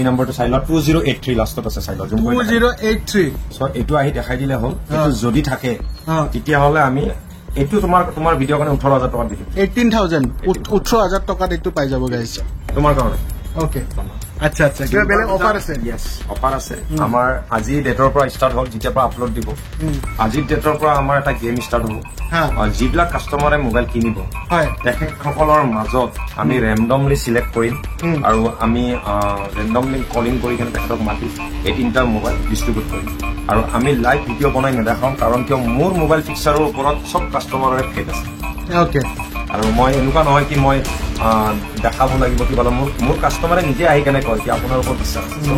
Copy নম্বৰটো চাই লওক 2083 লাষ্টত আছে চাই লওক 2083 সো এটো আহি দেখাই দিলে হ'ল এটো যদি থাকে তেতিয়া হলে আমি এটো তোমাৰ ভিডিও কাৰণে 18000 টকা দিম 18000 18000 টকা এটো পাই যাব গাইস তোমাৰ কাৰণে ওকে আচ্ছা আচ্ছা কিবা বেলেগ অফাৰ আছে यस অফাৰ আছে আমাৰ আজি ডেটৰ পৰা ষ্টাৰ্ট হ'ল যেতিয়া পৰা আপলোড দিব আজি ডেটৰ পৰা আমাৰ এটা গেম ষ্টাৰ্ট হ'ব আৰু যিবিলাক কাস্টমাৰে মোবাইল কিনিব হয় তেখেতসকলৰ মাজত আমি ৰেন্ডমলি সিলেক্ট কৰিম আৰু আমি ৰেন্ডমলি কলিং কৰি কেনে তেখেতক মাতি এই তিনটা মোবাইল ডিস্ট্ৰিবিউট কৰিম আৰু আমি লাইভ ভিডিও বনাই নেদেখাম কাৰণ কিয় মোৰ মোবাইল ফিক্সাৰৰ ওপৰত সব কাস্টমাৰৰে ফেক আছে ওকে আৰু মই এনেকুৱা নহয় কি মই দেখাব লাগিব কিবা মোৰ কাস্টমাৰে নিজে আহি কেনে কয় কি আপোনাৰ ওপৰত বিশ্বাস আছে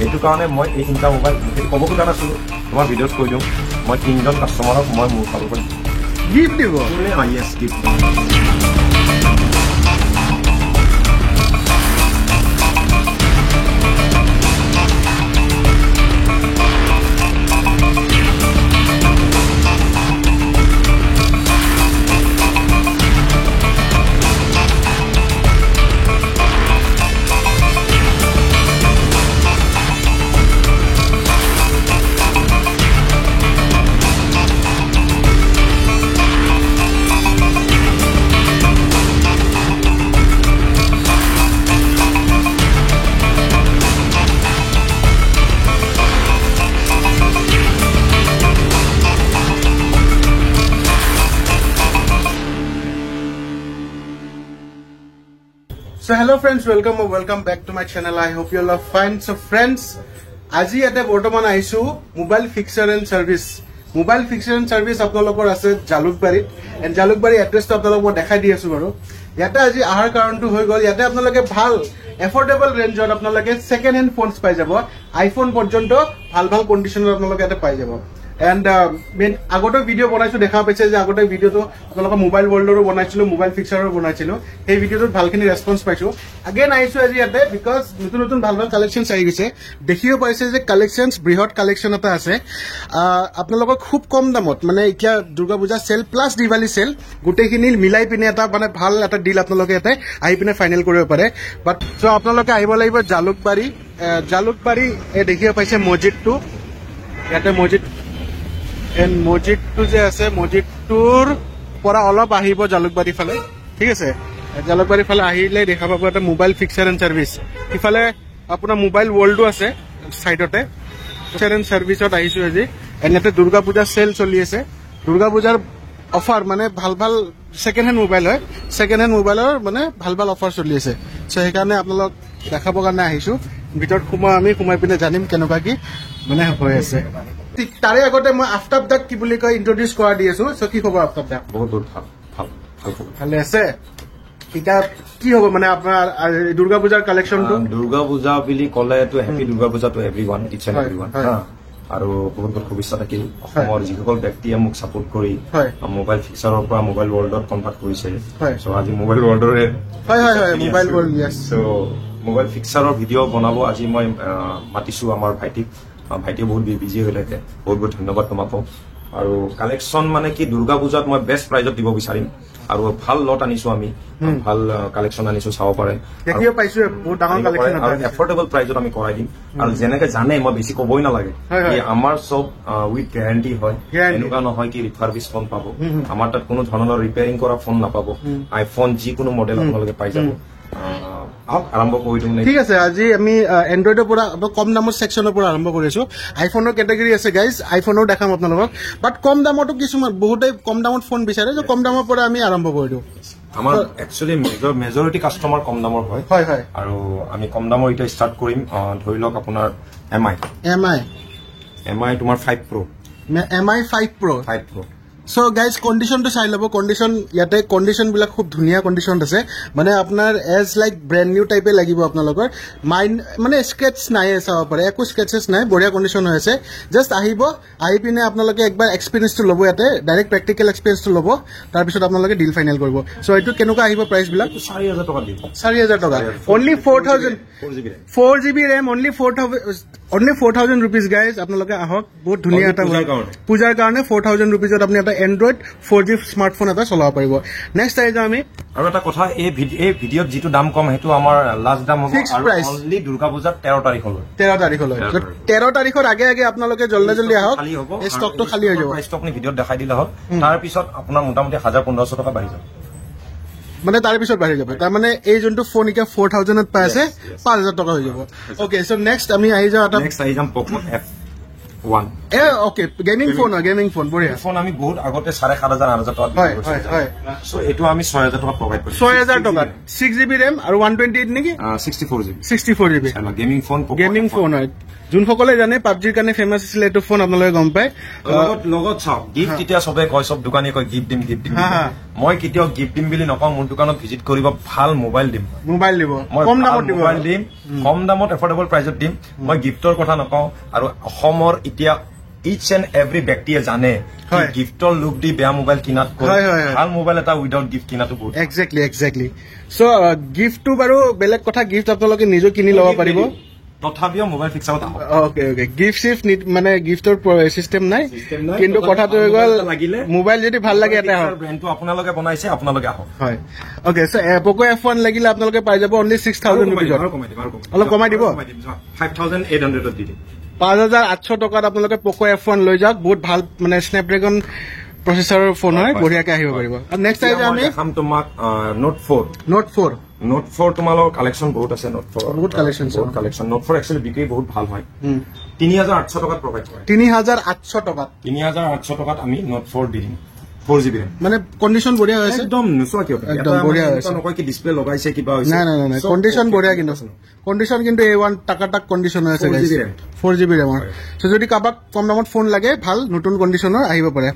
এইটো কাৰণে মই এই তিনটা মোবাইল ক'ব খোজা নাছিলো তোমাৰ ভিডিঅ'ত কৈ দিওঁ মই তিনজন কাস্টমাৰক মই মোৰ ফালৰ পৰা গিফ্ট দিব yes gift So hello friends, welcome back to my channel. I hope you all are fine. So friends, আজি এতে বৰ্তমান আইছো মোবাইল ফিক্সাৰ এণ্ড সাৰ্ভিস আপোনালোকৰ আছে জালুকবাৰীত এণ্ড জালুকবাৰী এড্ৰেছটো আপোনালোকক দেখাই দি আছো বাৰু ইয়াতে আজি আহাৰ কাৰণটো হৈ গ'ল ইয়াতে আপোনালোকে ভাল এফৰ্ডেবল ৰেঞ্জত আপোনালোকে সেকেন্ড হ্যান্ড ফোনস পাই যাব আইফোন পৰ্যন্ত ভাল কণ্ডিচনত আপোনালোকে ইয়াতে পাই যাব এণ্ড আগতে ভিডিও বনাইছো দেখা পাইছে যে আগতে ভিডিওটো আপোনালোকৰ মোবাইল ৱৰ্ল্ডৰো বনাইছিলো মোবাইল ফিক্সাৰৰ বনাইছিলো সেই ভিডিওটোত ভালখিনি ৰেসপন্স পাইছো আগেন আইছো আজি ইয়াতে বিকজ নতুন ভাল কালেকশনস আহি গৈছে দেখিও পাইছে যে কালেকশনস বৃহৎ কালেকশন এটা আছে আপোনালোকক খুব কম দামত মানে এতিয়া Durga Puja cell plus Diwali cell গোটেইখিনি মিলাই পিনে এটা মানে ভাল এটা ডিল আপোনালোকে ইয়াতে আহি পিনে ফাইনেল কৰিব পাৰে বাট সো আপোনালোকে আহিব লাগিব জালুকবাৰী দেখিও পাইছে মছজিদটো ইয়াতে মছজিদ এণ্ড মছজিদটো যে আছে মছজিদটোৰ পৰা অলপ আহিব জালুকবাৰী ফালে ঠিক আছে জালুকবাৰী ফালে আহিলে দেখা পাব এটা মোবাইল ফিক্সাৰ এণ্ড সাৰ্ভিস ইফালে আপোনাৰ মোবাইল ৱৰ্ল্ডো আছে সাইডতে ফিক্সাৰ এণ্ড সাৰ্ভিসত আহিছো আজি এনেতে দুৰ্গা পূজা সেল চলি আছে দুৰ্গা পূজাৰ অফাৰ মানে ভাল সেকেন্ড হ্যান্ড মোবাইল হয় সেকেন্ড হ্যান্ড মোবাইলৰ মানে ভাল অফাৰ চলি আছে সো সেইকাৰণে আপোনালোক দেখাবৰ কাৰণে আহিছো ভিতৰত সোমাই পিনে জানিম কেনেকুৱা কি মানে হৈ আছে তাৰে আগতে মই আফতাব দাক কি বুলি কয় ইন্ট্ৰোডিউস কৰা দি আছো সো কি খবৰ আফতাব দা বহুত ভাল ভালে আছে এটা কি হ'ব মানে আপোনাৰ দুৰ্গা পূজাৰ কালেকশনটো দুৰ্গা পূজা বুলি ক'লে তো happy Durga Puja to everyone it's and everyone আৰু বহুত শুভেচ্ছা থাকিল অসমৰ যিসকল ব্যক্তিয়ে মোক সাপোৰ্ট কৰি মোবাইল ফিক্সাৰৰ পৰা মোবাইল ৱৰ্ল্ডত কনভাৰ্ট কৰিছে সো আজি মোবাইল ৱৰ্ল্ডৰে mobile world yes so mobile ফিক্সাৰৰ ভিডিও বনাব আজি মই মাতিছো আমাৰ ভাইটিয়ে বহুত বিজি হৈ থাকে বহুত ধন্যবাদ তোমাক আৰু কালেকশন মানে কি দুৰ্গা পূজাত মই বেষ্ট প্ৰাইজত দিব বিচাৰিম আৰু ভাল লট আনিছো আমি ভাল কালেকশন আনিছো চাব পাৰে দেখিও পাইছো বহুত ডাঙৰ কালেকশন আৰু এফৰ্ডেবল প্ৰাইজত আমি কৰাই দিম আৰু যেনেকে জানে মই বেছি কবই নালাগে কি আমাৰ সব উইথ গ্যাৰান্টি হয় এনেকুৱা নহয় কি ৰিফাৰবিশ ফোন পাব আমাৰ তাত কোনো ধৰণৰ ৰিপেয়াৰিং কৰা ফোন নাপাব আইফোন যিকোনো মডেল আপোনালোকে পাই যাব আৰম্ভ কৰি দিম ঠিক আছে আজি আমি এন্ড্ৰইডৰ পৰা কম দামৰ সেকশনৰ পৰা আৰম্ভ কৰিছো আইফোনৰ কেটেগৰী আছে গাইজ আইফোনৰ দেখাম আপোনালোকক বাট কম দামতো কিছুমান বহুতে কম দামত ফোন বিচাৰে যে কম দামৰ পৰা আমি আৰম্ভ কৰি দিওঁ আমাৰ একচুয়ালি মেজৰিটি কাস্টমাৰ কম দামৰ হয় আৰু আমি কম দামৰ এটা ষ্টাৰ্ট কৰিম ধৰি লওক আপোনাৰ এমআই তোমাৰ 5 Pro MI 5 Pro So guys, condition to চাই লব condition ইয়াতে condition বিলাক খুব ধুনিয়া condition আছে মানে আপোনাৰ as like brand new type লাগিব আপোনালোকৰ মাইন্ড মানে স্ক্ৰেচ নাই চাব পাৰে একো স্ক্ৰেচেছ নাই বঢ়িয়া condition হৈ আছে জাস্ট আহি পিনে আপোনালোকে একবাৰ এক্সপেৰিয়েন্স টো ল'ব ইয়াতে ডাইৰেক্ট প্ৰেক্টিকেল এক্সপেৰিয়েন্স টো ল'ব তাৰ পিছত আপোনালোকে ডিল ফাইনেল কৰিব সো এটো কেনেকুৱা আহিব প্ৰাইস বিলাক 4000 টকা দিব 4000 টকা only 4GB RAM only 4000 rupees guys আপোনালোকে আহক বহুত ধুনিয়া এটা পূজাৰ কাৰণে 4000 rupees ত আপুনি এটা এটা এণ্ড্ৰইড 4G স্মাৰ্টফোন এটা চলাব পাৰিব নেক্সট আহি যাওঁ আমি আৰু এটা কথা এই ভিডিঅ'ত যিটো দাম কম সেইটো আমাৰ লাষ্ট দাম হ'ব আৰু অনলি দুৰ্গা পূজাৰ 13 তাৰিখলৈ 13 তাৰিখৰ আগে আগে আপোনালোকে জলদি আহক এই ষ্টকটো খালী হৈ যাব প্ৰাইচটো আপুনি ভিডিঅ'ত দেখাই দিলে হ'ল তাৰ পিছত আপোনাৰ মোটামুটি 1500 টকা বাঢ়ি যাব মানে তাৰ পিছত বাঢ়ি যাব তাৰ মানে এই যোনটো ফোন এতিয়া 4000 ত পাই আছে 5000 টকা হৈ যাব ওকে সো নেক্সট আমি আহি যাওঁ নেক্সট আহি যাম Poco F1 okay gaming phone বঢ়িয়া ফোন আমি বহুত আগতে 7500 টকা হয় সো এটো আমি 6000 টকা প্ৰভাইড কৰিছো 6000 টকা 6GB RAM আৰু 128 নেকি 64GB গেমিং ফোন হয় যোনসকলে জানে পাবজিৰ কাৰণে ফেমাস আছিল এইটো ফোন আপোনালোকে গম পায় লগত চাওক গিফট এতিয়া সবে কয় সব দোকানী কয় গিফট দিম মই কেতিয়াও গিফট দিম বুলি নকওঁ মোৰ দোকানত ভিজিট কৰিব ভাল মোবাইল দিম কম দামত দিব মোবাইল দিম কম দামত এফৰ্ডেবল প্ৰাইচত দিম মই গিফটৰ কথা নকওঁ আৰু অসমৰ এতিয়া ইচ এণ্ড এভৰি ব্যক্তিয়ে জানে গিফটৰ লুক দি বেয়া মোবাইল কিনাত ভাল মোবাইল এটা উইদাউট গিফট কিনাটো বহুত একজেক্টলি সো গিফটটো বাৰু বেলেগ কথা গিফট আপোনালোকে নিজে কিনি ল'ব পাৰিব তথাপিও মোবাইল ফিক্সাৰত ওকে গিফট মানে গিফটৰ সিস্টেম নাই কিন্তু কথাটো হৈ গ'ল মোবাইল যদি ভাল লাগে এটা ব্ৰেণ্ডটো আপোনালোকে বনাইছে আপোনালোকে আহক হয় ওকে সো Poco F1 লাগিলে আপোনালোকে পাই যাব অনলি 6000 ৰুপিজ অলপ কমাই দিব 5800 ত দি দিম 5800 টকাত আপোনালোকে Poco F1 লৈ যাওক বহুত ভাল মানে স্নেপড্ৰেগন প্ৰচেছৰৰ ফোন হয় বঢ়িয়াকৈ আহিব পাৰিব আৰু নেক্সট আহি আমি দেখাম তোমাক Note 4 তোমালোকৰ কালেকচন বহুত আছে Note 4 বহুত কালেকচন Note 4 একচুয়ালি বিক্ৰী বহুত ভাল হয় 3800 টকাত প্ৰভাইড কৰে 3800 টকাত আমি Note 4 দি দিম 4GB মানে কন্ডিশন বঢ়িয়া হৈছে একদম নুসুৱা কিয় একদম বঢ়িয়া হৈছে নকয় কি ডিসপ্লে লগাইছে কিবা হৈছে না কন্ডিশন বঢ়িয়া কন্ডিশন কিন্তু A1 টাকা কন্ডিশন আছে 4GB RAM সো যদি কাবাক কম দামত ফোন লাগে ভাল নতুন কন্ডিশনৰ আহিব পাৰে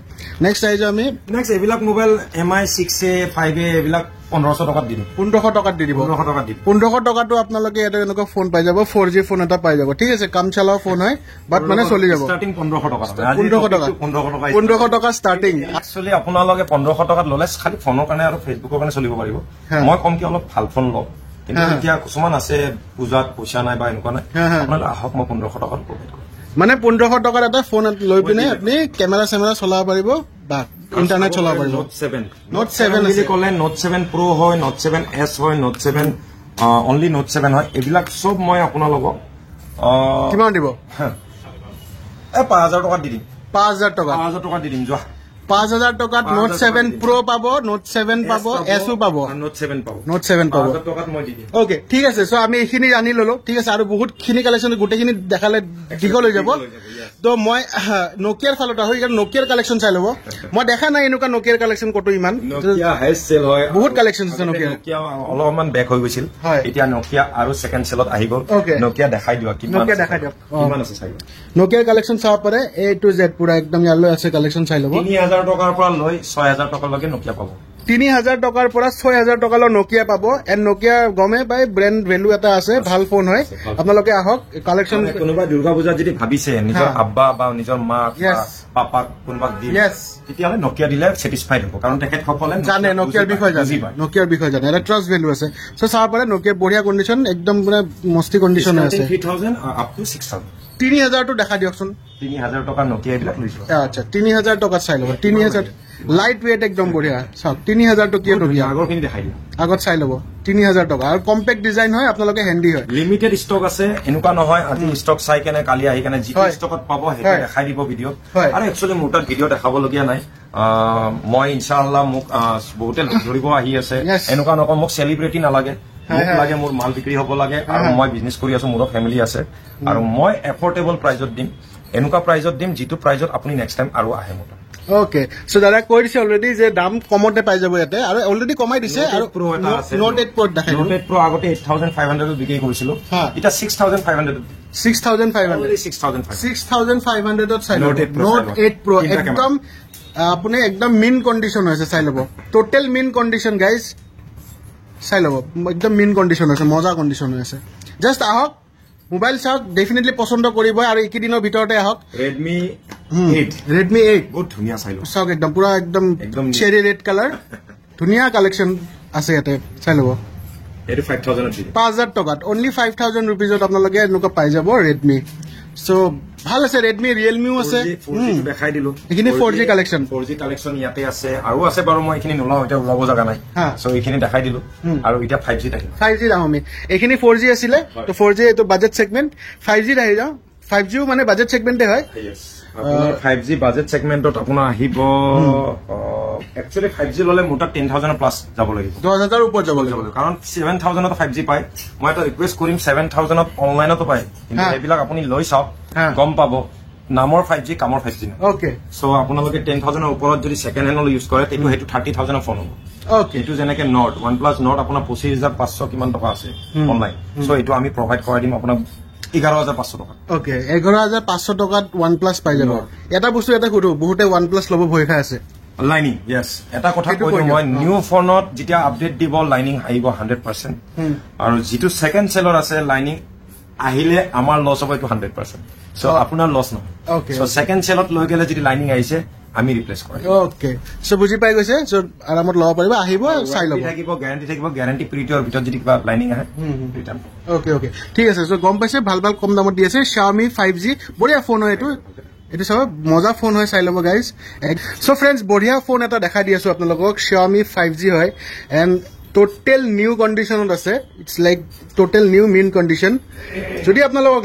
নেক্সট আহি যাওঁ আমি এবিলাক মোবাইল MI 6A 5A এবিলাক 1500 টকাত দি দিম 1500 টকাত দি দিব 1500 টকাটো আপোনালোকে এটা এনেকুৱা ফোন পাই যাব 4G ফোন এটা পাই যাব ঠিক আছে কাম চলাও ফোন হয় বাট মানে চলি যাব স্টার্টিং 1500 টকা স্টার্টিং একচুয়ালি আপোনালোকে 1500 টকাত ললে খালি ফোনৰ কাৰণে আৰু ফেসবুকৰ কাৰণে চলিব পাৰিব মই কম কি অলপ ভাল ফোন লও কিন্তু এতিয়া কিছুমান আছে পূজাত পইচা নাই বা এনেকুৱা নাই আপোনালোকে আহক মই 1500 টকাত প্ৰভাইড কৰিম মানে 1500 টকাৰ এটা ফোন লৈ পিনে আপুনি কেমেৰা চলাব পাৰিব বা ইন্টাৰনেট চলাব পাৰিব Note 7 বুলি ক'লে Note 7 Pro হয় Note 7S হয় Note 7 অনলি Note 7 হয় এবিলাক সব মই আপোনালোকক কিমান দিব 5000 টকা দি দিম 5000 টকা দি দিম যোৱা 5000 টকাত Note 7 Pro পাব Note 7 পাব S ও পাব Note 7 পাব 5000 টকাত মই দি দিম ওকে ঠিক আছে সো আমি এইখিনি জানি ললো ঠিক আছে আৰু বহুত খিনি কালেকশন গোটেইখিনি দেখালে দীঘল হৈ যাব তো মই নোকিয়াৰ ফালত আহো কাৰণ নোকিয়াৰ কালেকশন চাই লব মই দেখা নাই এনেকুৱা নোকিয়াৰ কালেকশন কত ইমান নোকিয়া হাই সেল হয় বহুত কালেকশন আছে নোকিয়া অলপমান বেক হৈ গৈছিল এতিয়া নোকিয়া আৰু সেকেন্ড সেলত আহি গল নোকিয়া দেখাই দিও কিমান আছে চাই নোকিয়াৰ কালেকশন চাব পাৰে A to Z পুৰা একদম ইয়ালৈ আছে কালেকশন চাই লব 3000 টকাৰ পৰা লৈ 6000 টকালৈকে নোকিয়া পাব 3000 টকাৰ পৰা 6000 টকালৈ নোকিয়া পাব এণ্ড নোকিয়া গমে বাই ব্ৰেণ্ড ভেলু এটা আছে ভাল ফোন হয় আপোনালোকে আহক কালেকশন কোনোবা দুৰ্গা পূজা যদি ভাবিছে নিজৰ আব্বা বা নিজৰ মা পাপা কোনোবা দি তেতিয়াহলে নোকিয়া দিলে স্যাটিসফাইড হ'ব কাৰণ তেখেত সকলে জানে নোকিয়াৰ বিষয়ে জানে এটা ট্ৰাষ্ট ভেলু আছে সো চাব পাৰে নোকিয়া বঢ়িয়া কন্ডিশন একদম মানে মস্তি কন্ডিশন আছে 3000 আপ টু 6000 3000 টো দেখা দিয়কচোন 3000 টকা নোকিয়া বিলাক লৈছো আচ্ছা 3000 টকা চাই লব 3000 লাইট ওয়েট একদম বঢ়িয়া সব 3000 টকিয়া নোকিয়া আগৰ খিনি দেখাই দিম আগত চাই লব 3000 টকা আৰু কম্পেক্ট ডিজাইন হয় আপোনালোকে হ্যান্ডি হয় লিমিটেড ষ্টক আছে এনেকুৱা নহয় আজি ষ্টক চাই কেনে কালি আহি কেনে যি ষ্টকত পাব হেটো দেখাই দিব ভিডিও আৰু একচুয়ালি মোৰ তাত ভিডিও দেখাব লগিয়া নাই মই ইনশাআল্লাহ মোক বহুতে ধৰিব আহি আছে এনেকুৱা নকম মোক সেলিব্ৰিটি নালাগে মোক লাগে মোৰ মাল বিক্ৰী হ'ব লাগে আৰু মই বিজনেস কৰি আছো মোৰ ফ্যামিলি আছে আৰু মই এফৰ্ডেবল প্ৰাইজত দিম এনেকুৱা প্ৰাইজত দিম যিটো প্ৰাইজত আপুনি নেক্সট টাইম আৰু আহে মোৰ ওকে সো দাদা কৈ দিছে অলৰেডি যে দাম কমতে পাই যাব ইয়াতে আৰু অলৰেডি কমাই দিছে আৰু Note 8 Pro দেখাই Note 8 Pro আগতে 8500 ত বিক্ৰী কৰিছিল এটা 6500 6500 ত চাই Note 8 Pro একদম আপুনি একদম মিন কন্ডিশন আছে চাই লব টোটাল মিন কন্ডিশন গাইজ চাই লব একদম মিন কন্ডিশন আছে মজা কন্ডিশন আছে জাস্ট আহক মোবাইল চাওক ডেফিনেটলি পছন্দ কৰিব আৰু একিদিনৰ ভিতৰতে আহক Redmi 8 বহুত ধুনিয়া চাই লব চাওক একদম পুৰা একদম চেৰি ৰেড কালাৰ ধুনিয়া কালেকশন আছে ইয়াতে চাই লব এটো 5000 ত 5000 টকাত অনলি 5000 ৰুপিজত আপোনালোকে এনেকুৱা পাই যাব Redmi সো ভাল আছে ৰেডমি ৰিয়েলমিও আছে 4G দেখাই দিলো এইখিনি 4G কালেকশ্যন ইয়াতে আছে আৰু আছে বাৰু মই এইখিনি নোলাও এতিয়া ওলাব জাগা নাই সো এইখিনি দেখাই দিলো আৰু এতিয়া 5G থাকিল 5G আমি এইখিনি 4G আছিলে তো 4G এইটো বাজেট সেগমেন্ট 5G আহি যাও 5G মানে বাজেট সেগমেন্টে হয় আপোনাৰ 5G বাজেট সেগমেন্টত আপোনাৰ আহিব একচুয়ালি 5G ললে মোটা 10,000 প্লাস যাব লাগিব 10,000 ওপৰ যাব লাগিব কাৰণ 7,000 ত 5G পায় মই এটা ৰিকুৱেষ্ট কৰিম 7,000 ত অনলাইনতো পায় কিন্তু এইবিলাক আপুনি লৈ চাওক গম পাব নামৰ 5G কামৰ 5G ওকে সো আপোনালোকে 10,000 ৰ ওপৰত যদি সেকেন্ড হেণ্ড ইউজ কৰে তেটো হেতু 30,000 ৰ ফোন হ'ব ওকে এটো যেনেকে নট OnePlus নট আপোনাৰ 25,500 কিমান টকা আছে অনলাইন সো এটো আমি প্ৰভাইড কৰাই দিম আপোনাক 11,500 টকা ওকে 11,500 টকাত OnePlus পাই যাব এটা বস্তু এটা কৰো বহুতে OnePlus লব ভয় খাই আছে লাইনিং ইয়েস এটা কথা কৈছো মই নিউ ফোনত যেতিয়া আপডেট দিব লাইনিং আহিব 100% আৰু যেটো সেকেন্ড সেলৰ আছে লাইনিং আহিলে আমাৰ লছ হ'ব এটো 100% সো আপোনাৰ লছ নহয় সো সেকেন্ড সেলত লৈ গলে যদি লাইনিং আহিছে আমি ৰিপ্লেস কৰিম ওকে সো বুজি পাই গৈছে সো আৰামত লব পাৰিবা আহিব চাই লব থাকিব গ্যাৰান্টি পিৰিয়ডৰ ভিতৰত যদি কিবা লাইনিং আহে ৰিটাৰ্ন ওকে ওকে ঠিক আছে সো গম পাইছে ভাল ভাল কম দামত দি আছে Xiaomi 5G বঢ়িয়া ফোন হয় এটো সব মজা ফোন হয় চাই লব গাইজ সো ফ্ৰেন্ডস বঢ়িয়া ফোন এটা দেখা দি আছো আপোনালোকক Xiaomi 5G হয় এন্ড টোটাল নিউ কন্ডিশনত আছে it's like total new mint condition যদি আপোনালোকক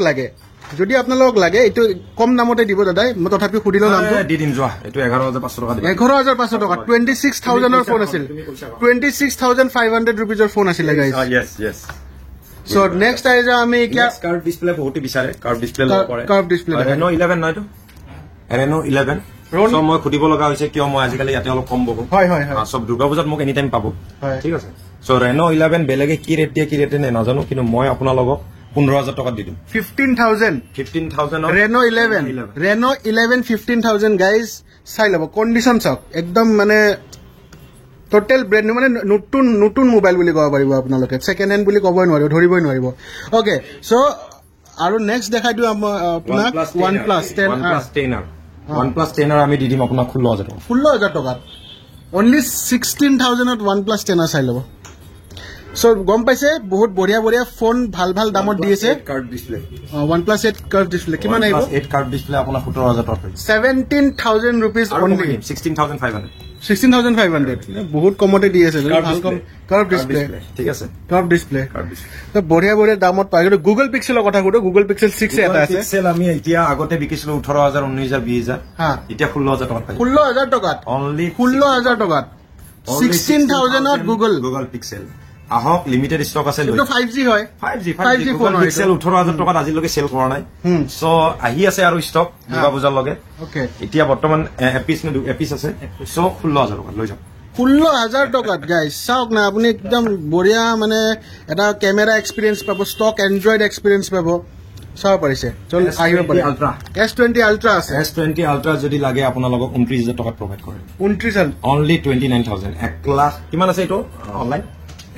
লাগে এটো কম দামতে দিব দাদা মই তথাপি খুদিলো নামটো দি দিম যোৱা এটো 11,500 টকা দিব 11,500 টকা 26,000 ৰ ফোন আছিল 26,500 रुपीस ৰ ফোন আছিল গাইজ yes সো নেক্সট আই যা আমি কি কার্ভ ডিসপ্লে বহুত বিচাৰে কাৰ্ভ ডিসপ্লে লব পাৰে কার্ভ ডিসপ্লে Reno 11 নয়তো Reno 11 সো মই খুদিব লগা হৈছে কিয় মই আজিকালি ইয়াতে অলপ কম বব হয় সব দুৰ্গা পূজাত মোক এনি টাইম পাব ঠিক আছে সো Reno 11 বেলেগে কি ৰেট দিয়ে কি ৰেট নে নাজানো কিন্তু মই আপোনালোকক 15,000 টকা দি দিম 15,000 Reno 11 15,000 গাইজ চাই লব কন্ডিশন চাওক একদম মানে টোটাল ব্র্যান্ড নিউ মানে নতুন মোবাইল বুলি কব পাৰিব আপোনালোকে সেকেন্ড হ্যান্ড বুলি কবই নোৱাৰিব ধৰিবই নোৱাৰিব ওকে সো আৰু নেক্সট দেখাই দিও আপোনাক OnePlus 10 আমি দি দিম আপোনাক 16,000 টকা অনলি 16,000 ত OnePlus 10 চাই লব সো গম পাইছে বহুত বঢ়িয়া ফোন ভাল দামত দি আছে curve display OnePlus 8 curve display কিমান আহিব 8 কার্ভ ডিসপ্লে আপোনাৰ 17,000 টকা 17,000 रुपीस only 16,500 বহুত কমতে দি আছে ভাল কম কার্ভ ডিসপ্লে ঠিক আছে কার্ভ ডিসপ্লে তো বঢ়িয়া দামত পাই গলো গুগল পিক্সেলৰ কথা কৰো গুগল পিক্সেল 6 এটা আছে পিক্সেল আমি এতিয়া আগতে বিকিছিলো 18,000 19,000 20,000 এতিয়া 16,000 টকা পাই 16,000 টকাত অনলি 16,000 টকাত 16,000 ত গুগল পিক্সেল আহক লিমিটেড স্টক আছে লৈ 5G হয় 5G ফোন পিক্সেল 18,000 টকাত আজিলৈকে সেল কৰা নাই সো আহি আছে আৰু স্টক দুৰ্গা পূজাৰ লগে ওকে এতিয়া বৰ্তমান এপিস আছে সো 16,000 টকা লৈ যাওক 16,000 টকাত গাইজ চাওক না আপুনি একদম বঢ়িয়া মানে এটা ক্যামেৰা এক্সপেৰিয়েন্স পাব ষ্টক এন্ড্ৰইড এক্সপেৰিয়েন্স পাব চাও পাৰিছে চল আহিব পাৰে S20 Ultra আছে S20 Ultra যদি লাগে আপোনালোকক 29,000 টকাত প্ৰভাইড কৰে 29,000 অনলি 29,000 1 লাখ কিমান আছে এটো অনলাইন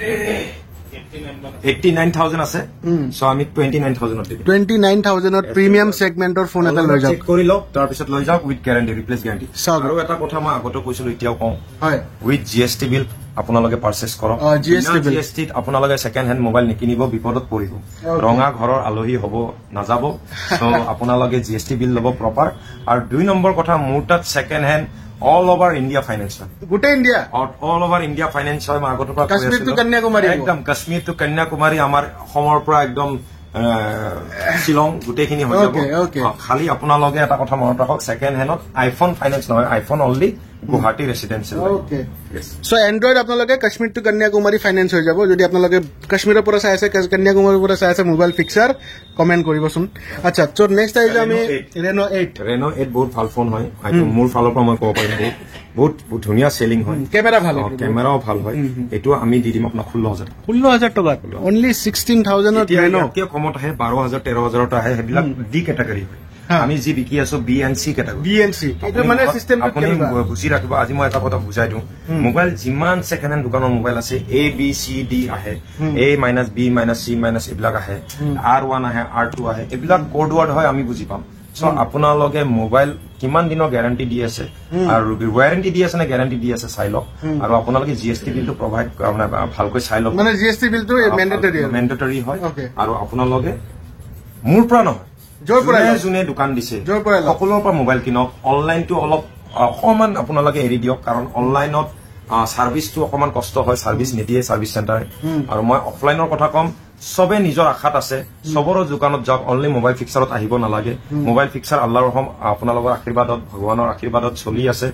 89,000 আছে সো আমি 29,000 দিম 29,000 প্ৰিমিয়াম সেগমেন্টৰ ফোন এটা লৈ যাওক চেক কৰি লওক তাৰ পিছত লৈ যাওক উইথ গ্যাৰান্টি ৰিপ্লেস গ্যাৰান্টি আৰু এটা কথা মই আগতে কৈছিলো এতিয়াও কওঁ হয় উইথ GST বিল আপোনালোকে পাৰচেজ কৰক GST আপোনালোকে সেকেন্ড হ্যান্ড মোবাইল নিকিনিব বিপদত পৰিব ৰঙা ঘৰৰ আলহী হ'ব নাযাব সো আপোনালোকে GST বিল ল'ব প্ৰপাৰ আৰু 2 নম্বৰ কথা মোৰ তাত second hand all over India finance গোটে India all over India finance হয় মই আগতে পৰা কাশ্মীৰ টু কন্যাকুমাৰী একদম কাশ্মীৰ টু কন্যাকুমাৰী আমাৰ অসমৰ পৰা একদম শিলং গোটেইখিনি হৈ যাব খালি আপোনালোকে এটা কথা মনত ৰাখক সেকেন্ড হ্যান্ডত আইফোন ফাইনেন্স নহয় iPhone only Guwahati residential okay so android আপোনালোকে কাশ্মীৰ টু কন্যাকুমাৰী ফাইনেন্স হৈ যাব যদি আপোনালোকে কাশ্মীৰৰ পৰা চাই আছে কন্যাকুমাৰীৰ পৰা চাই আছে মোবাইল ফিক্সাৰ কমেন্ট কৰিবচোন আচ্ছা সো নেক্সট আইজ আমি Reno 8 বহুত ভাল ফোন হয় আইটো মোৰ ফালৰ পৰা মই ক'ব পাৰিম বহুত ধুনীয়া সেলিং হয় ক্যামেৰাও ভাল হয় এটো আমি দি দিম আপোনাক 16,000 টকাত অনলি 16,000 ত Reno কি কমত আহে 12,000 13,000 ত আহে হেবিলাক ডি ক্যাটাগৰী হয় আমি যি বিকি আছো BNC ক্যাটাগৰী এটা মানে সিস্টেমটো আপুনি বুজি ৰাখিব আজি মই এটা কথা বুজাই দিওঁ মোবাইল যিমান সেকেন্ড হ্যান্ড দোকানৰ মোবাইল আছে A B C D আহে A - B - C - এইবিলাক আহে R1 আহে R2 আহে এইবিলাক কোড ওয়ার্ড হয় আমি বুজি পাম সো আপোনালোকে মোবাইল কিমান দিনৰ গ্যাৰান্টি দি আছে আৰু ওয়াৰেন্টি দি আছে নে গ্যাৰান্টি দি আছে চাই লওক আৰু আপোনালোকে GST বিলটো প্ৰভাইড মানে ভালকৈ চাই লওক মানে GST বিলটো ম্যান্ডেটৰি হয় আৰু আপোনালোকে মোৰ পৰা নহয় যোনে দোকান দিছে সকলোৰ পৰা মোবাইল কিনক অনলাইনটো অলপ অকমান আপোনালোকে এৰি দিয়ক কাৰণ অনলাইনত সাৰ্ভিসটো অকমান কষ্ট হয় সাৰ্ভিস নিদিয়ে সাৰ্ভিস সেন্টাৰ আৰ মই অফলাইনৰ কথা কম সবে নিজৰ আশাত আছে সবৰৰ দোকানত যাওক অনলি মোবাইল ফিক্সাৰত আহিব নালাগে মোবাইল ফিক্সাৰ আল্লাহৰ ৰহম আপোনালোকৰ আশীৰ্বাদত ভগৱানৰ আশীৰ্বাদত চলি আছে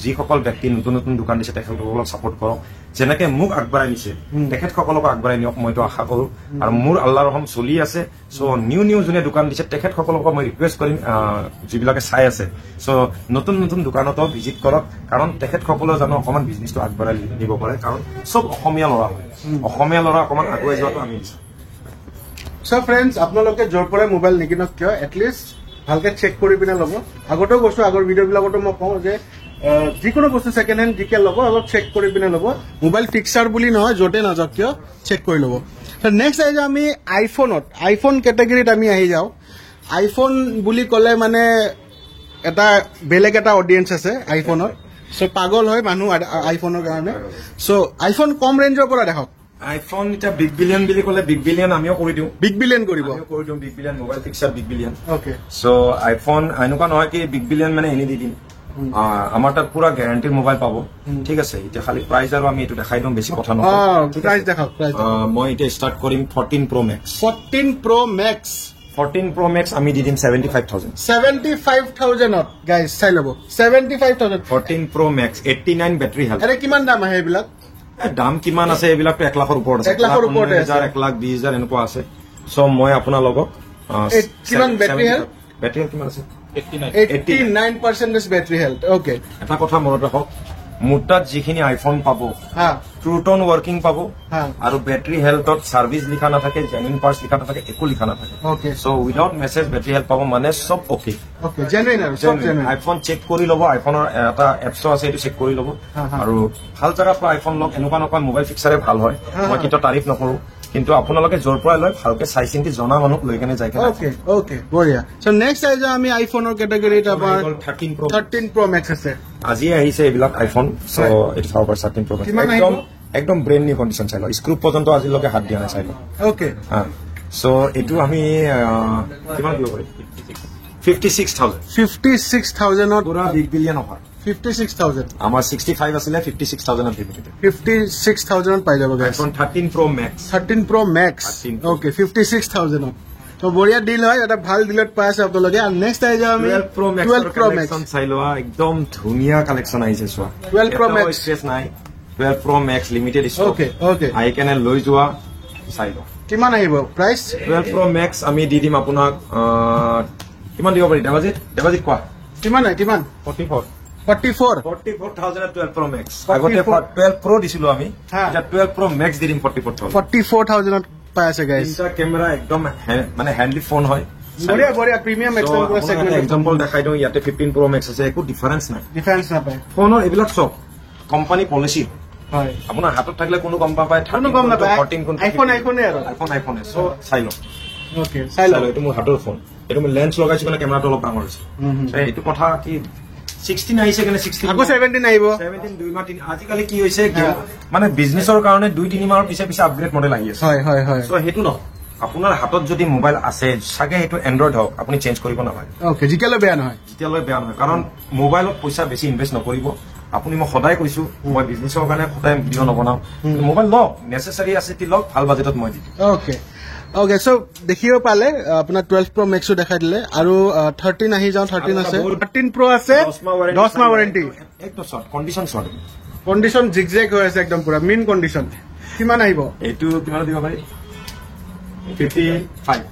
যিসকল ব্যক্তি নতুন নতুন দোকান দিছে তেখেতসকলক সাপোৰ্ট কৰক যেনেকে মোক আগবঢ়াই নিছে তেখেতসকলক আগবঢ়াই নিয়ক মইতো আশা কৰো আৰু মোৰ আল্লাহৰ ৰহম চলি আছে সো নিউ যোনে দোকান দিছে তেখেতসকলক মই ৰিকুৱেষ্ট কৰিম যিবিলাকে চাই আছে সো নতুন নতুন দোকানত ভিজিট কৰক কাৰণ তেখেতসকলৰ জানো অকমান বিজনেছটো আগবঢ়াই নিব পাৰে কাৰণ সব অসমীয়া ল'ৰা হয় অসমীয়া ল'ৰা অকমান আগুৱাই যোৱাটো আমি সো ফ্ৰেন্ডস আপোনালোকে জোৰ পৰে মোবাইল নিকিনক কিয় এটলিষ্ট ভালকে চেক কৰি পিনে ল'ব আগতেও কৈছো আগৰ ভিডিঅ'বিলাকতো মই কওঁ যে যিকোনো বস্তু সেকেন্ড হ্যান্ড জিকে ল'ব অলপ চেক কৰি পিনে ল'ব মোবাইল ফিক্সাৰ বুলি নহয় য'তে নাযাওক কিয় চেক কৰি ল'ব নেক্সট আহি যাওঁ আমি আইফোন কেটেগৰীত আমি আহি যাওঁ আইফোন বুলি ক'লে মানে এটা বেলেগ এটা অডিয়েন্স আছে আইফোনৰ সো পাগল হয় মানুহ আইফোনৰ কাৰণে সো আইফোন কম ৰেঞ্জৰ পৰা দেখক আইফোন এটা বিগ বিলিয়ন বুলি ক'লে বিগ বিলিয়ন আমিও কৰি দিওঁ বিগ বিলিয়ন কৰিব big billion mobile fixer big billion okay so iPhone এনেকুৱা নহয় কি বিগ বিলিয়ন মানে এনে দি দিম আমাৰ তাত পুৰা গ্যাৰান্টিৰ মোবাইল পাব ঠিক আছে এতিয়া খালি প্ৰাইস আৰু আমি এটো দেখাই দিম বেছি কথা নহয় প্ৰাইস দেখাওক মই এটা স্টাৰ্ট কৰিম 14 Pro Max 14 Pro Max আমি দি দিম 75000 গাইস চাই লব 75000 14 Pro Max 89 ব্যাটারি হেলথ আরে কিমান দাম আহে এইবিলাক দাম কিমান আছে এইবিলাকটো 1 লাখৰ ওপৰত আছে 1 লাখৰ ওপৰত আছে 1,20,000 এনেকুৱা আছে সো মই আপোনালোকক কিমান ব্যাটারি হেলথ কিমান আছে 89% ব্যাটারি হেলথ ওকে এটা কথা মনত ৰাখক মুটাত যিখিনি আইফোন পাব ট্ৰুটন ওয়াৰ্কিং পাব আৰু ব্যাটারি হেলথত সার্ভিস লিখা না থাকে জেনুইন পার্টস লিখা না থাকে একো লিখা না থাকে okay so without message battery health পাব মানে সব ওকে জেনুইন আৰু সব জেনুইন আইফোন চেক কৰি লব আইফোনৰ এটা এপছ আছে এটো চেক কৰি লব আৰু ভাল জায়গা পৰা আইফোন লক এনেকুৱা মোবাইল ফিক্সাৰে ভাল হয় মই কিটো তাৰিফ নকৰো কিন্তু আপোনালোকে জোৰ পৰা লৈ ভালকে চাই চিন্তি জনা মানুহ লৈ কেনে যায় ওকে বঢ়িয়া সো নেক্সট আই যা আমি আইফোনৰ কেটেগৰীত আমাৰ 13 Pro Max আছে আজি আহিছে এইবিলাক iPhone so it's hour 13 Pro Max একদম ব্রেন্ড নিউ কন্ডিশন চাইলো স্ক্রু পর্যন্ত আজিলৈকে হাত দিয়া নাই চাইলো ওকে সো এটো আমি কিমান দিব পাৰি 56000 পুরা বিগ বিলিয়ন অফার 56000 আমার 65 আছিল 56000 দিব 56000 পাই যাব guys iPhone 13 Pro Max okay 56000 তো বঢ়িয়া ডিল হয় এটা ভাল ডিলত পাই আছে আপোনালোকে আৰু নেক্সট আই যাম আমি 12 Pro Max চাইলোৱা একদম ধুনিয়া কালেকশন আহিছে সোৱা 12 Pro Max স্পেস নাই 12 Pro Max limited stock okay I কেনে লৈ যোৱা চাইলো কিমান আহিব প্ৰাইস 12 Pro Max আমি দি দিম আপোনাক কিমান দিব পাৰি দেৱাজিত কোৱা কিমান 44000 12 Pro Max আগতে 12 Pro দিছিলো আমি এটা 12 Pro Max দি দিম 44000 পাই আছে গাইস এটা ক্যামেরা একদম মানে হ্যান্ডলি ফোন হয় বঢ়িয়া প্রিমিয়াম এক্সটেম্পল সেগমেন্ট এক্সাম্পল দেখাই দিও ইয়াতে 15 Pro Max আছে একো ডিফারেন্স নাই না পায় ফোনৰ এইবিলাক সব কোম্পানী পলিসি হয় আপোনাৰ হাতত থাকিলে কোনো গম পায় কোনো গম নাপায় আইফোনে আৰু আইফোনে সো চাই লও ওকে চাই লও এইটো মোৰ হাতৰ ফোন এইটো মই লেন্স লগাইছো মানে কেমেৰাটো অলপ ডাঙৰ হৈছে এইটো কথা কি 16 আহিছে কেনে 16 আকৌ 17 আহিব 17 দুই মাহ তিন আজিকালি কি হৈছে মানে বিজনেছৰ কাৰণে 2-3 মাহৰ পিছে আপগ্ৰেড মডেল আহি আছে হয় সো হেতু ন আপোনাৰ হাতত যদি মোবাইল আছে সাগে হেতু এন্ড্ৰইড হওক আপুনি চেঞ্জ কৰিব নালাগে ওকে জিকালে বেয়া নহয় কাৰণ মোবাইলত পইচা বেছি ইনভেস্ট নকৰিব আপুনি মই সদায় কৈছো মই বিজনেছৰ কাৰণে সদায় ভিডিও নবনাও মোবাইল লওক নেসেসারি আছে তি লওক ভাল বাজেটত মই দি ওকে সো দেখিব পালে আপোনাৰ 12 Pro Max দেখাই দিলে আৰু 13 আহি যাও 13 আছে 13 Pro আছে 10 মাহ ওয়ারেন্টি একদম শর্ট কন্ডিশন জিগজেগ হৈ আছে একদম পুৰা মিন কন্ডিশন কিমান আহিব এইটো কিমান দিব পাৰি 55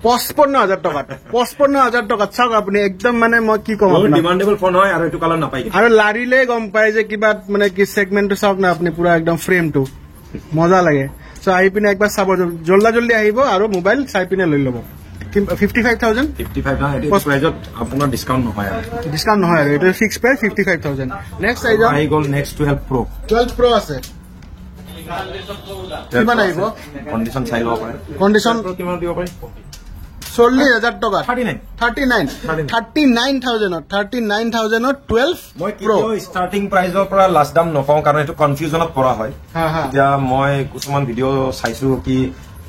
55,000 টকা চাওক আপুনি একদম মানে মই কি কম আপোনাক ডিমান্ডেবল ফোন হয় আৰু এটো কালাৰ নাপাই আৰু লাৰিলে গম পায় যে কিবা মানে কি সেগমেন্টটো চাওক না আপুনি পুৰা একদম ফ্ৰেমটো মজা লাগে সো আহি পিনে একবাৰ চাব জলদি আহিব আৰু মোবাইল চাই পিনে লৈ ল'ব 55,000 প্ৰাইজত আপোনাৰ ডিসকাউন্ট নহয় আৰু এটা ফিক্স প্ৰাইস 55,000 নেক্সট আই গল নেক্সট 12 Pro আছে কিমান আহিব কন্ডিশন চাই লব পাৰে কন্ডিশন কিমান দিব পাৰি 40,000 টকা 39,000 12 Pro স্টাৰ্টিং প্ৰাইজৰ পৰা লাস্ট দাম নকওঁ কাৰণ এটো কনফিউজনত পৰা হয় এতিয়া মই কিছুমান ভিডিও চাইছো কি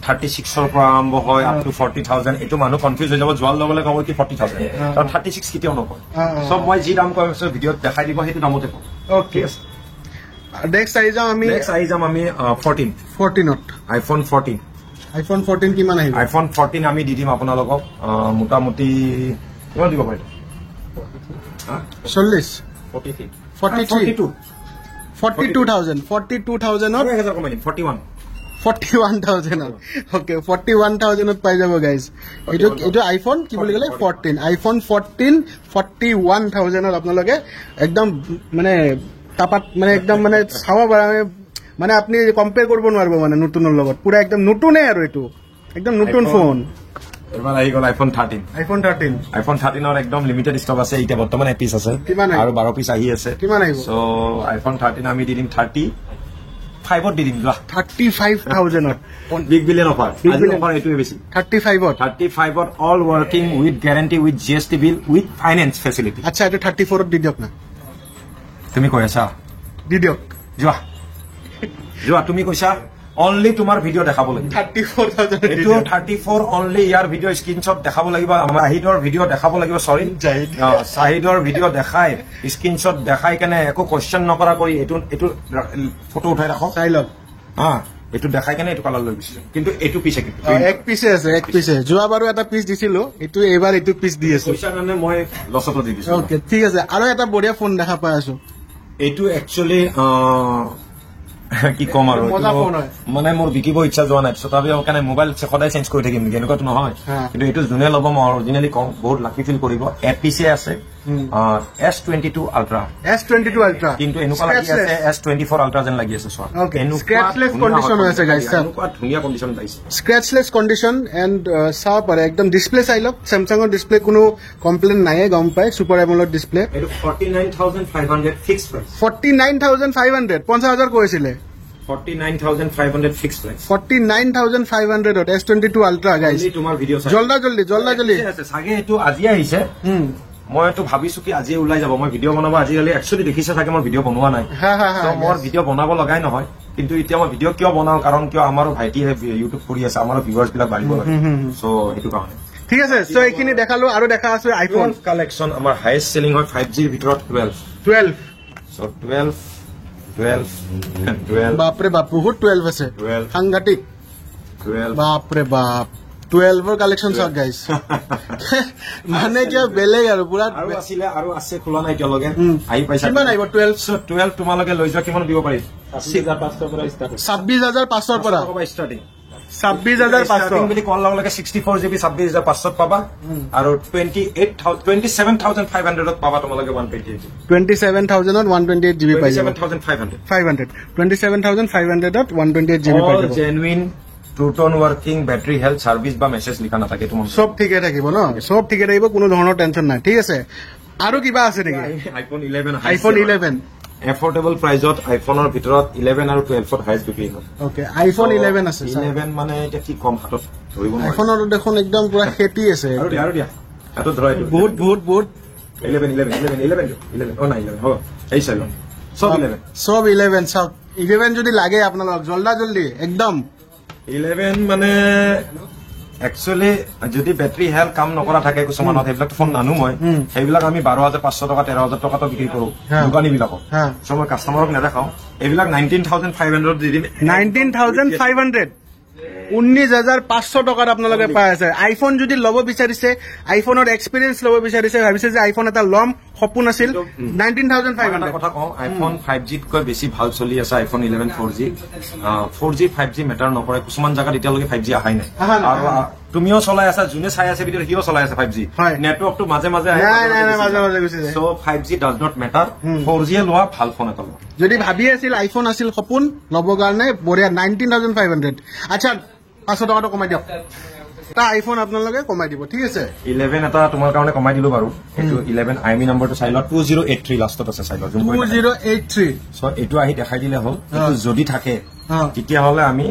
36 পৰা আৰম্ভ হয় আপ টু 40,000 এটো মানুহ কনফিউজ হৈ যাব যোৱাৰ লগে লগে ক'ব কি 40,000 কাৰণ 36 কেতিয়াও নকয় সব মই যি দাম কৈ আছো ভিডিঅ'ত দেখাই দিব সেইটো দামতে কম ওকে নেক্সট আই যাম আমি 14ত আইফোন 14 আইফোন 14 কিমান আহিব আইফোন 14 আমি দি দিম আপোনালোকক মোটামুটি কিমান দিব পাৰিব 40 42,000 41,000 okay 41,000 পাই যাব গাইজ এইটো আইফোন কি বুলি ক'লে 14 আইফোন 14 41,000 আপোনালোকে একদম মানে তাপাত মানে একদম মানে চাব পাৰে মানে আপুনি কম্পেয়াৰ কৰিব নোৱাৰিব মানে নতুনৰ লগত পুৰা একদম নতুনে আৰু এইটো একদম নতুন ফোন এবাৰ আহি গ'ল আইফোন 13 আইফোন 13 একদম লিমিটেড ষ্টক আছে এতিয়া বৰ্তমান এপিচ আছে আৰু 12 পিচ আহি আছে কিমান আহিব সো আইফোন 13 আমি দি দিম 35 দি দিম 35,000 বিগ বিলিয়ন অফাৰ আজি অফাৰ এইটোৱে বেছি 35 all working with guarantee with GST bill with finance facility আচ্ছা এটা 34 দি দিয়ক না তুমি কৈ আছা দি দিয়ক যোৱা তুমি কৈছা অনলি তোমাৰ ভিডিঅ' দেখাব লাগিব 34,000 এইটো 34 অনলি ইয়াৰ ভিডিঅ' স্ক্ৰিনশ্বট দেখাব লাগিব আমাৰ শাহিদৰ ভিডিঅ' দেখাব লাগিব সৰি শাহিদৰ ভিডিঅ' দেখাই স্ক্ৰিনশ্বট দেখাই কেনে একো কোৱেশ্চন নকৰা কৰি এইটো ফটো উঠাই ৰাখক চাই লওক এইটো দেখাই কেনে এইটো কালাৰ লৈ গৈছিল কিন্তু এইটো পিছে এক পিছে যোৱাবাৰো এটা পিচ দিছিলো এইটো এইবাৰ এইটো পিচ দি আছো পইচা কাৰণে মই লছতো দি দিছো ওকে ঠিক আছে আৰু এটা বঢ়িয়া ফোন দেখা পাই আছো এইটো একচুয়ালি কি কম আৰু মানে মোৰ বিকিব ইচ্ছা যোৱা নাই তথাপিও কাৰণে মোবাইল সদায় চেঞ্জ কৰি থাকিম নেকি এনেকুৱাটো নহয় কিন্তু এইটো যোনে ল'ব মই অৰিজিনেলি কম বহুত লাকি ফিল কৰিব এপিচে আছে S22 Ultra কিন্তু এনেকুৱা লাগি আছে S24 Ultra যেন লাগি আছে সব স্ক্ৰ্যাচলেছ কন্ডিশন আছে গাইস এনেকুৱা ধুনীয়া কন্ডিশন পাইছে স্ক্ৰ্যাচলেছ কন্ডিশন এন্ড চাও পাৰে একদম ডিসপ্লে চাই লওক স্যামসাংৰ ডিসপ্লে কোনো কমপ্লেইন নাই গম পায় সুপাৰ এমোলেড ডিসপ্লে এইটো 49,500 ফিক্স প্ৰাইস 49,500 50,000 কৈছিলে 49,500 fix price 49,500 S22 Ultra guys তোমাৰ ভিডিঅ' জলদি সাগে এটো আজি আহিছে মই তো ভাবিছো কি আজি ওলাই যাব মই ভিডিঅ' বনাব আজিকালি একচুয়ালি দেখিছে থাকে মই ভিডিঅ' বনোৱা নাই তো মোৰ ভিডিঅ' বনাব লগাই নহয় কিন্তু এতিয়া মই ভিডিঅ' কিয় বনাও কাৰণ কিয় আমাৰো ভাইটিয়ে ইউটিউব কৰি আছে আমাৰো ভিউৱাৰ্স বিলাক বাঢ়িব লাগে সো সেইটো কাৰণে ঠিক আছে সো এইখিনি দেখালো আৰু দেখা আছে আইফোন কালেকশন আমাৰ হাইয়েস্ট সেলিং হয় 5G ৰ ভিতৰত 12 সো 12 বাপৰে বাপ বহুত 12 আছে সাংঘাতিক 12 বাপৰে বাপ 12 ৰ কালেকশন চাওক গাইস মানে কি বেলেগ আৰু পুৰা আৰু আছে খোলা নাই কিয় লগে আহি পাইছা কিমান আহিব 12 তোমালোকে লৈ যোৱা কিমান দিব পাৰি 26,500 পৰা ষ্টাৰ্ট 26,500 পৰা ষ্টাৰ্টিং 26,500 বুলি কল লগে 64 GB 26,500 পাবা আৰু 27,500 ত পাবা তোমালোকে 128 GB 27,000 ত 128 GB পাই যাব 27,500 27,500 ত 128 GB পাই যাব জেনুইন ট্ৰুটন ওয়াৰ্কিং ব্যাটাৰি হেলথ সাৰ্ভিস বা মেসেজ লিখা না থাকে তোমাৰ সব ঠিকে থাকিব ন সব ঠিকে থাকিব কোনো ধৰণৰ টেনশন নাই ঠিক আছে আৰু কিবা আছে নেকি আইফোন 11 এফোৰ্ডেবল প্ৰাইজত আইফোনৰ ভিতৰত 11 আৰু 12 ত হাইয়েস্ট বিক্ৰী হয় ওকে আইফোন 11 আছে 11 মানে এটা কি কম হাতত ধৰিব নোৱাৰি আইফোনৰ দেখোন একদম পুৰা খেতি আছে আৰু দিয়া এটো ধৰাই বহুত 11 ও নাই 11 হ'ব এই চাইলো সব 11 সব 11 যদি লাগে আপোনালোক জলদি একদম 11 মানে একচুয়ালি যদি ব্যাটারি হেলথ কাম নকৰা থাকে কিছুমানত সেইবিলাক ফোন নানো মই সেইবিলাক আমি 12,500 টকা 13,000 টকাটো বিক্ৰী কৰো দোকানী বিলাকক মই কাস্টমাৰক নেদেখাও এইবিলাক 19,500 দি দিম 19,500 19,500 টকাত আপোনালোকে পাই আছে আইফোন যদি ল'ব বিচাৰিছে আইফোনৰ এক্সপেৰিয়েন্স ল'ব বিচাৰিছে ভাবিছে যে আইফোন এটা ল'ম সপোন আছিল 19,500 কথা কওঁ আইফোন 5G তকৈ বেছি ভাল চলি আছে আইফোন 11 4G 5G মেটাৰ নকৰে কিছুমান জাগাত এতিয়ালৈকে 5G আহাই নাই আৰু তুমিও চলাই আছা যোনে চাই আছে ভিডিঅ' সিও চলাই আছে 5G নেটৱৰ্কটো মাজে মাজে আহে মাজে গুচি যায় so 5G does not matter 4G লোৱা ভাল ফোন এটা লোৱা যদি ভাবি আছিল আইফোন আছিল সপোন ল'ব কাৰণে বঢ়িয়া 19,500 আচ্ছা 500 টকাটো কমাই দিয়ক তা আইফোন আপোনালোকে কমাই দিব ঠিক আছে 11 এটা তোমাৰ কাৰণে কমাই দিলো বাৰু এটো 11 আইমি নম্বৰটো চাই ল 2083 লাষ্টত আছে চাই ল 2083 সো এটো আহি দেখাই দিলে হ'ল এটো যদি থাকে তেতিয়া হলে আমি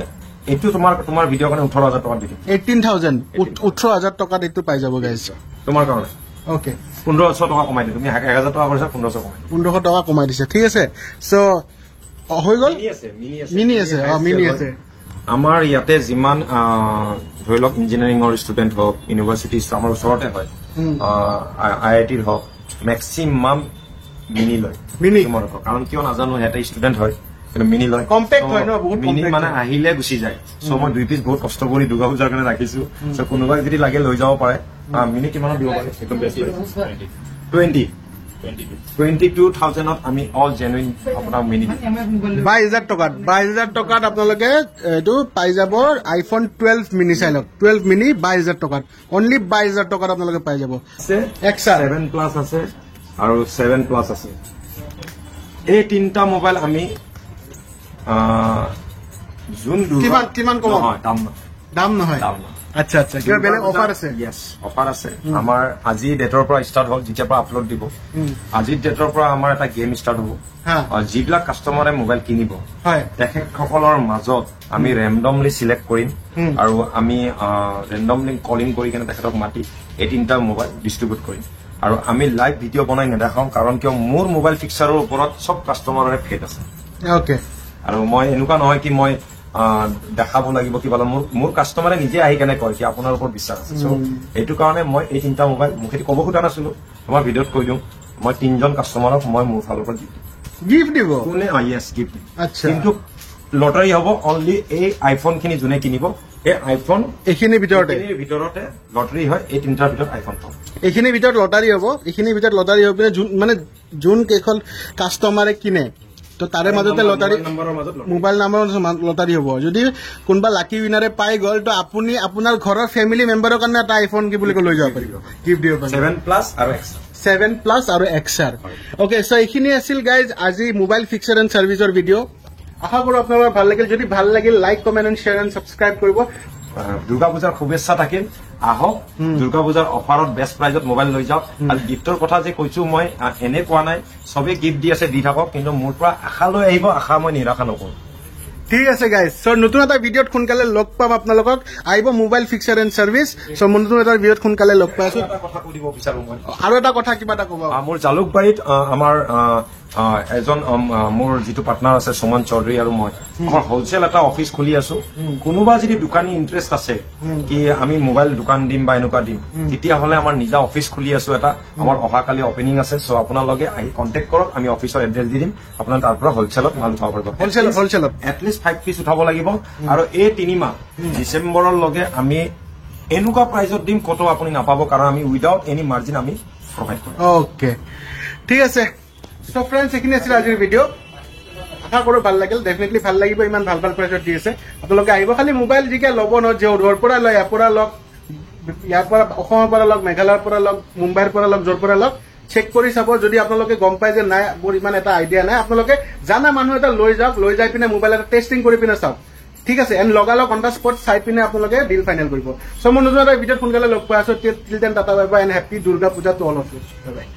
এটো তোমাৰ ভিডিঅ কাৰণে 18,000 টকা দিম 18,000 টকাত এটো পাই যাব গাইস তোমাৰ কাৰণে ওকে 1500 টকা কমাই দিম তুমি 1000 টকা কৰিছা 1500 কমাই 1500 টকা কমাই দিছে ঠিক আছে সো হৈ গল মিনি আছে আমাৰ ইয়াতে যিমান ধৰি লওক ইঞ্জিনিয়াৰিঙৰ ষ্টুডেণ্ট হওক ইউনিভাৰ্চিটি আমাৰ ওচৰতে হয় IITৰ হওক মেক্সিমাম মিনি লয় কাৰণ কিয় নাজানো সিহঁতে ষ্টুডেণ্ট হয় কিন্তু মিনি লয় মিনি মানে আহিলে গুচি যায় চ' মই 2 পিচ বহুত কষ্ট কৰি দুৰ্গা পূজাৰ কাৰণে ৰাখিছো চ' কোনোবাই যদি লাগে লৈ যাব পাৰে মিনি কিমানত দিব পাৰে সেইটো বেষ্ট 22,000 আমি অল জেনুইন আপোনাৰ মিনি 22,000 টকাত আপোনালোকে এইটো পাই যাব আইফোন 12 মিনি চাই লওক 12 মিনি 22,000 টকাত অনলি 22,000 টকাত আপোনালোকে পাই যাব এক্সাৰ 7 প্লাছ আছে আৰু 7 প্লাছ আছে এই তিনিটা মোবাইল আমি জুন কিমান কম দাম নহয় আচ্ছা আচ্ছা কিবা বেলেগ অফাৰ আছে ইয়েছ অফাৰ আছে আমাৰ আজি ডেটৰ পৰা ষ্টাৰ্ট হ'ল যেতিয়াৰ পৰা আপলোড দিব আজিৰ ডেটৰ পৰা আমাৰ এটা গেম ষ্টাৰ্ট হ'ব যিবিলাক কাষ্টমাৰে মোবাইল কিনিব তেখেতসকলৰ মাজত আমি ৰেণ্ডমলি চিলেক্ট কৰিম আৰু আমি ৰেণ্ডমলি কলিং কৰি কেনে তেখেতক মাতি এই তিনিটা মোবাইল ডিষ্ট্ৰিবিউট কৰিম আৰু আমি লাইভ ভিডিঅ' বনাই নেদেখাওঁ কাৰণ কিয় মোৰ মোবাইল ফিক্সাৰৰ ওপৰত চব কাষ্টমাৰৰে ফেট আছে অ'কে আৰু মই এনেকুৱা নহয় কি মই দেখাব লাগিব কিবা মোৰ কাষ্টমাৰে নিজে আহি কেনে কয় কি আপোনাৰ ওপৰত বিশ্বাস আছে চ' এইটো কাৰণে মই এই তিনিটা মোবাইল মুখেদি ক'ব খোজা নাছিলো তোমাৰ ভিডিঅ'ত কৈ দিওঁ মই 3জন কাষ্টমাৰক মই মোৰ ফালৰ পৰা গিফ্ট দিব কোনে য়েছ গিফ্ট কিন্তু লটাৰী হ'ব অনলি এই আইফোন খিনি যোনে কিনিব এই আইফোন এইখিনিৰ ভিতৰতে লটাৰী হয় এই তিনিটাৰ ভিতৰত আইফোন পাব এইখিনিৰ ভিতৰত লটাৰী হ'ব এইখিনিৰ ভিতৰত লটাৰী হৈ পিনে মানে যোন কেইখন কাষ্টমাৰে কিনে তো তাৰে মাজতে লটাৰী মোবাইল নাম্বাৰৰ লটাৰী হ'ব যদি কোনোবা লাকি উইনাৰে পাই গ'ল তো আপুনি আপোনাৰ ঘৰৰ ফেমিলি মেম্বাৰৰ কাৰণে এটা আইফোন কি বুলি লৈ যাব পাৰিব গিফ্ট দিব পাৰিব 7 প্লাছ আৰু এক্সাৰ অ'কে চ' এইখিনি আছিল গাইজ আজি মোবাইল ফিক্সাৰ এণ্ড ছাৰ্ভিচৰ ভিডিঅ' আশা কৰোঁ আপোনালোকৰ ভাল লাগিল যদি ভাল লাগিল like comment and share and subscribe কৰিব দুৰ্গা পূজাৰ শুভেচ্ছা থাকিল আহক দুৰ্গা পূজাৰ অফাৰত বেষ্ট প্ৰাইজত মোবাইল লৈ যাওক আৰু গিফ্টৰ কথা যে কৈছো মই এনে কোৱা নাই চবেই গিফ্ট দি আছে দি থাকক কিন্তু মোৰ পৰা আশা লৈ আহিব আশা মই নিৰাশা নকৰোঁ ঠিক আছে গাইজ চ' নতুন এটা ভিডিঅ'ত সোনকালে লগ পাম আপোনালোকক আহিব মোবাইল ফিক্সাৰ এণ্ড ছাৰ্ভিচ চ' নতুন এটা ভিডিঅ'ত সোনকালে লগ পাই আছো কথা কৈ দিব বিচাৰো মই আৰু এটা কথা কিবা এটা ক'ব মোৰ জালুকবাৰীত আমাৰ এজন মোৰ যিটো পাৰ্টনাৰ আছে সুমন চৌধুৰী আৰু মই আমাৰ হোলচেল এটা অফিচ খুলি আছো কোনোবা যদি দোকানী ইণ্টাৰেষ্ট আছে কি আমি মোবাইল দোকান দিম বা এনেকুৱা দিম তেতিয়াহ'লে আমাৰ নিজা অফিচ খুলি আছো এটা আমাৰ অহাকালি অপেনিং আছে চ' আপোনালোকে আহি কণ্টেক্ট কৰক আমি অফিচৰ এড্ৰেছ দি দিম আপোনাৰ তাৰ পৰা হোলচেলত মাল উঠাব পাৰিব হোলচেলত এটলিষ্ট 5 পিচ উঠাব লাগিব আৰু এই 3 মাহ ডিচেম্বৰৰ লগে আমি এনেকুৱা প্ৰাইজত দিম কতো আপুনি নাপাব কাৰণ আমি উইদাউট এনি মাৰ্জিন আমি প্ৰভাইড কৰিম অ'কে ঠিক আছে চ' ফ্ৰেণ্ডছ এইখিনি আছিল আজিৰ ভিডিঅ' আশা কৰোঁ ভাল লাগিল ডেফিনেটলি ভাল লাগিব ইমান ভাল ভাল প্ৰাইজত দি আছে আপোনালোকে আহিব খালি মোবাইল যিকে ল'ব নহয় য'ৰ পৰা লয় ইয়াৰ পৰা লওক ইয়াৰ পৰা অসমৰ পৰা লওক মেঘালয়ৰ পৰা লওক মুম্বাইৰ পৰা লওক য'ৰ পৰা লওক চেক কৰি চাব যদি আপোনালোকে গম পায় যে নাই মোৰ ইমান এটা আইডিয়া নাই আপোনালোকে জানা মানুহ এটা লৈ যাওক লৈ যাই পিনে মোবাইল এটা টেষ্টিং কৰি পিনে চাওক ঠিক আছে এণ্ড লগালগ অন দ্য স্পট চাই পিনে আপোনালোকে ডিল ফাইনেল কৰিব চ' মই নতুন এটা ভিডিঅ'ত সোনকালে লগ পাই আছো till then tata bye bye and happy Durga Puja to all of you bye by